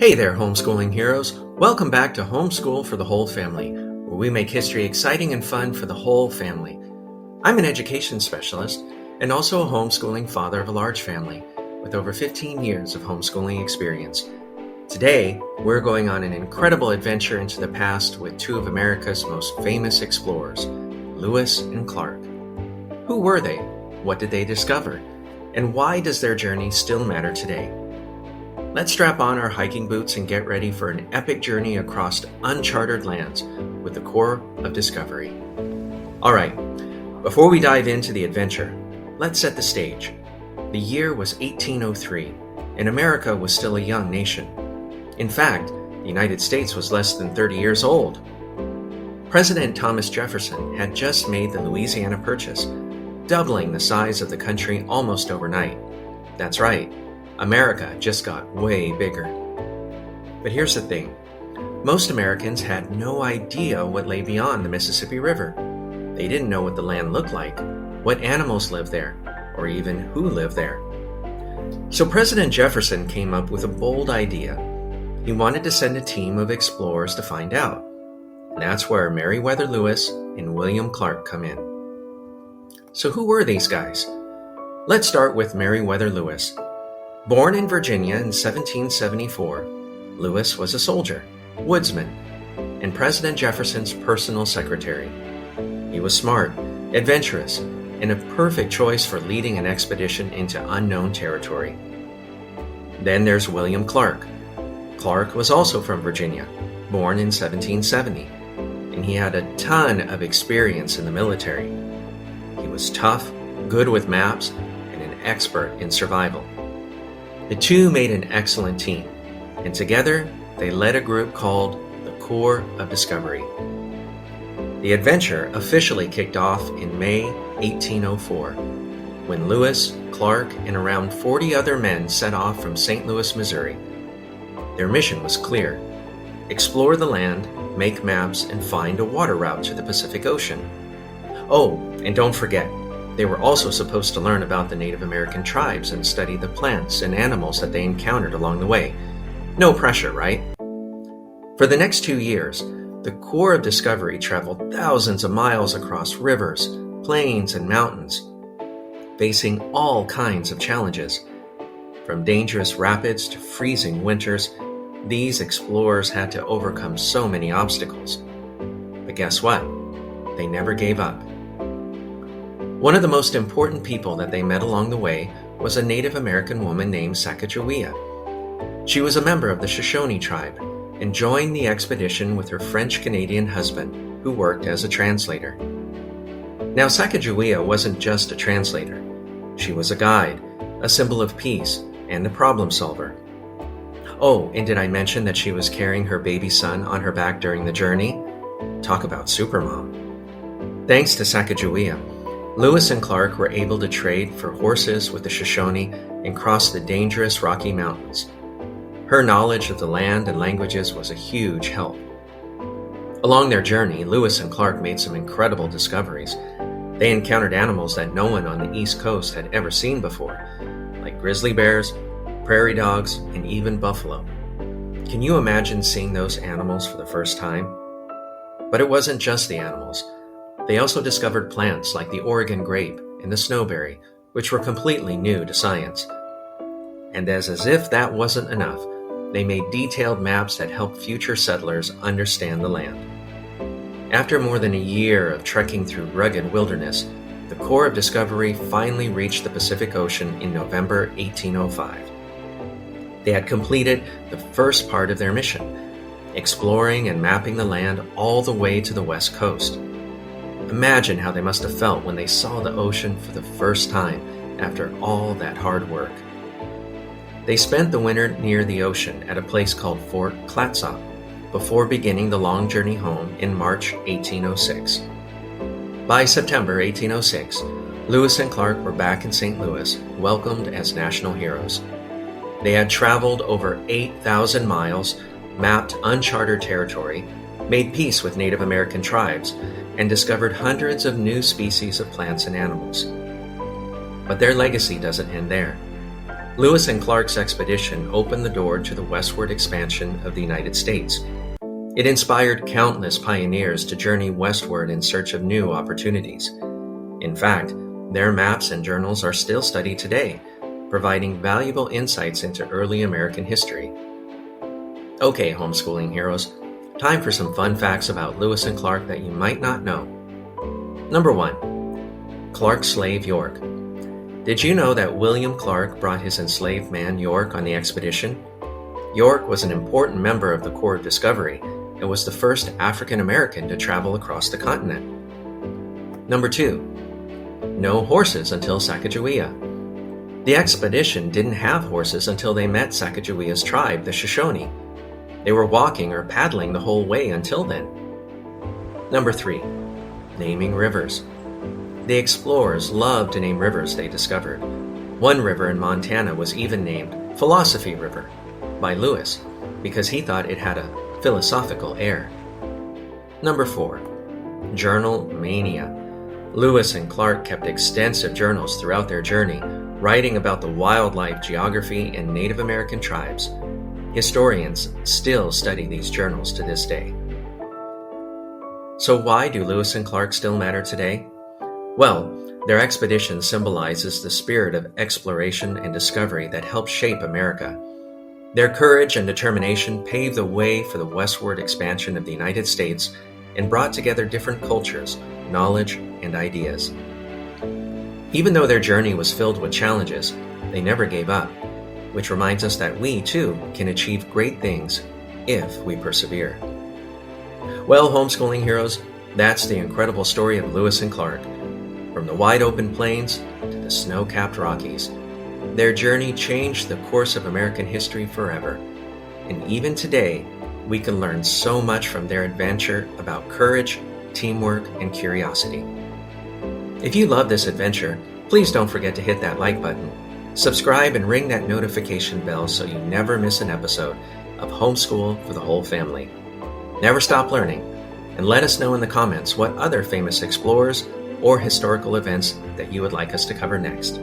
Hey there, homeschooling heroes. Welcome back to Homeschool for the Whole Family, where we make history exciting and fun for the whole family. I'm an education specialist and also a homeschooling father of a large family with over 15 years of homeschooling experience. Today, we're going on an incredible adventure into the past with two of America's most famous explorers, Lewis and Clark. Who were they? What did they discover? And why does their journey still matter today? Let's strap on our hiking boots and get ready for an epic journey across uncharted lands with the Corps of Discovery. All right, before we dive into the adventure, let's set the stage. The year was 1803, and America was still a young nation. In fact, the United States was less than 30 years old. President Thomas Jefferson had just made the Louisiana Purchase, doubling the size of the country almost overnight. That's right. America just got way bigger. But here's the thing. Most Americans had no idea what lay beyond the Mississippi River. They didn't know what the land looked like, what animals lived there, or even who lived there. So President Jefferson came up with a bold idea. He wanted to send a team of explorers to find out. And that's where Meriwether Lewis and William Clark come in. So who were these guys? Let's start with Meriwether Lewis. Born in Virginia in 1774, Lewis was a soldier, woodsman, and President Jefferson's personal secretary. He was smart, adventurous, and a perfect choice for leading an expedition into unknown territory. Then there's William Clark. Clark was also from Virginia, born in 1770, and he had a ton of experience in the military. He was tough, good with maps, and an expert in survival. The two made an excellent team, and together they led a group called the Corps of Discovery. The adventure officially kicked off in May 1804, when Lewis, Clark, and around 40 other men set off from St. Louis, Missouri. Their mission was clear: explore the land, make maps, and find a water route to the Pacific Ocean. Oh, and don't forget, they were also supposed to learn about the Native American tribes and study the plants and animals that they encountered along the way. No pressure, right? For the next 2 years, the Corps of Discovery traveled thousands of miles across rivers, plains, and mountains, facing all kinds of challenges. From dangerous rapids to freezing winters, these explorers had to overcome so many obstacles. But guess what? They never gave up. One of the most important people that they met along the way was a Native American woman named Sacagawea. She was a member of the Shoshone tribe and joined the expedition with her French-Canadian husband, who worked as a translator. Now, Sacagawea wasn't just a translator. She was a guide, a symbol of peace, and a problem solver. Oh, and did I mention that she was carrying her baby son on her back during the journey? Talk about supermom. Thanks to Sacagawea, Lewis and Clark were able to trade for horses with the Shoshone and cross the dangerous Rocky Mountains. Her knowledge of the land and languages was a huge help. Along their journey, Lewis and Clark made some incredible discoveries. They encountered animals that no one on the East Coast had ever seen before, like grizzly bears, prairie dogs, and even buffalo. Can you imagine seeing those animals for the first time? But it wasn't just the animals. They also discovered plants like the Oregon grape and the snowberry, which were completely new to science. And as if that wasn't enough, they made detailed maps that helped future settlers understand the land. After more than a year of trekking through rugged wilderness, the Corps of Discovery finally reached the Pacific Ocean in November 1805. They had completed the first part of their mission, exploring and mapping the land all the way to the West Coast. Imagine how they must have felt when they saw the ocean for the first time after all that hard work. They spent the winter near the ocean at a place called Fort Clatsop before beginning the long journey home in March 1806. By September 1806, Lewis and Clark were back in St. Louis, welcomed as national heroes. They had traveled over 8,000 miles, mapped uncharted territory, made peace with Native American tribes, and discovered hundreds of new species of plants and animals. But their legacy doesn't end there. Lewis and Clark's expedition opened the door to the westward expansion of the United States. It inspired countless pioneers to journey westward in search of new opportunities. In fact, their maps and journals are still studied today, providing valuable insights into early American history. Okay, homeschooling heroes, time for some fun facts about Lewis and Clark that you might not know. Number 1. Clark's slave York. Did you know that William Clark brought his enslaved man York on the expedition? York was an important member of the Corps of Discovery and was the first African American to travel across the continent. Number 2. No horses until Sacagawea. The expedition didn't have horses until they met Sacagawea's tribe, the Shoshone. They were walking or paddling the whole way until then. Number 3. Naming rivers. The explorers loved to name rivers they discovered. One river in Montana was even named Philosophy River by Lewis because he thought it had a philosophical air. Number 4. Journal mania. Lewis and Clark kept extensive journals throughout their journey, writing about the wildlife, geography, and Native American tribes. Historians still study these journals to this day. So why do Lewis and Clark still matter today? Well, their expedition symbolizes the spirit of exploration and discovery that helped shape America. Their courage and determination paved the way for the westward expansion of the United States and brought together different cultures, knowledge, and ideas. Even though their journey was filled with challenges, they never gave up, which reminds us that we, too, can achieve great things if we persevere. Well, homeschooling heroes, that's the incredible story of Lewis and Clark. From the wide-open plains to the snow-capped Rockies, their journey changed the course of American history forever. And even today, we can learn so much from their adventure about courage, teamwork, and curiosity. If you love this adventure, please don't forget to hit that like button, subscribe, and ring that notification bell so you never miss an episode of Homeschool for the Whole Family. Never stop learning, and let us know in the comments what other famous explorers or historical events that you would like us to cover next.